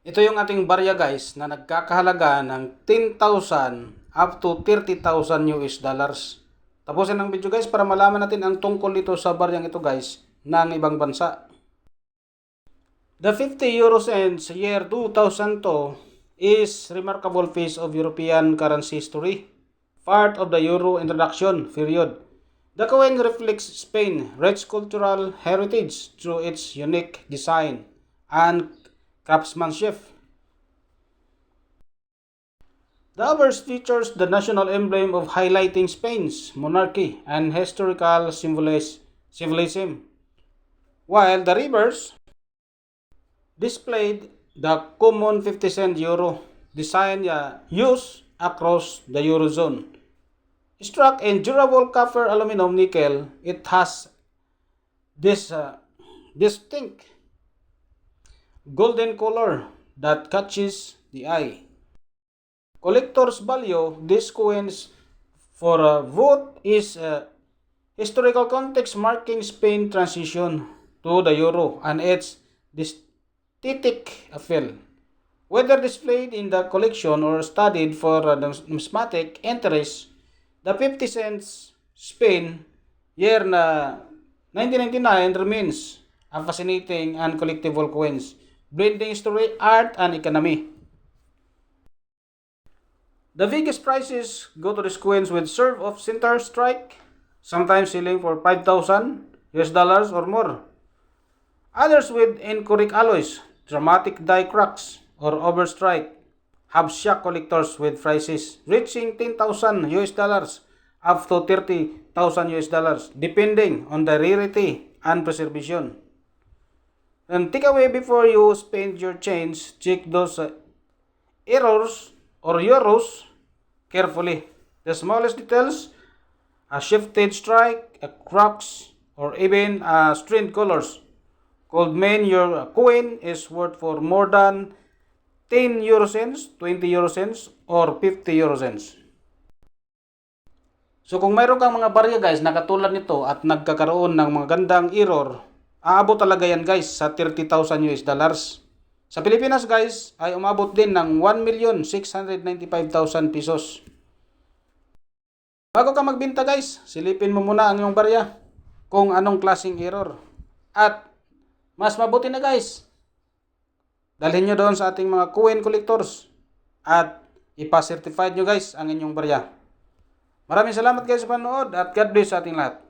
Ito yung ating barya guys na nagkakahalaga ng 10,000 up to 30,000 US dollars. Tapusin ang video guys para malaman natin ang tungkol dito sa baryang ito guys ng ibang bansa. The 50 euro cents year 2002 is remarkable piece of European currency history, part of the euro introduction period. The coin reflects Spain's rich cultural heritage through its unique design and craftsmanship. The obverse features the national emblem of highlighting Spain's monarchy and historical symbolism, while the reverse displayed the common 50-cent euro design used across the Eurozone. Struck in durable copper, aluminum, nickel, it has this distinct golden color that catches the eye. Collectors value these coins for both is historical context marking Spain's transition to the euro and its aesthetic appeal. Whether displayed in the collection or studied for numismatic interest, the 50 cents Spain year na 1999 remains a fascinating and collectible coins, blending history, art, and economy. The biggest prizes go to these coins with serve of center strike, sometimes selling for 5,000 US dollars or more. Others with incorrect alloys, dramatic die cracks, or overstrike have shocked collectors with prices reaching 10,000 US dollars up to 30,000 US dollars depending on the rarity and preservation. And take away before you spend your change, check those errors or euros carefully. The smallest details, a shifted strike, a cracks, or even strained colors could mean your coin is worth for more than 10 euro cents, 20 euro cents, or 50 euro cents. So kung mayroon kang mga barya guys na katulad nito at nagkakaroon ng mga gandang error, aabot talaga yan guys sa 30,000 US dollars. Sa Pilipinas guys ay umabot din ng 1,695,000 pesos. Bago ka magbenta guys, silipin mo muna ang iyong barya kung anong klaseng error. At mas mabuti na guys, dalhin nyo doon sa ating mga coin collectors at ipa-certified nyo guys ang inyong barya. Maraming salamat guys sa panonood at God bless sa ating lahat.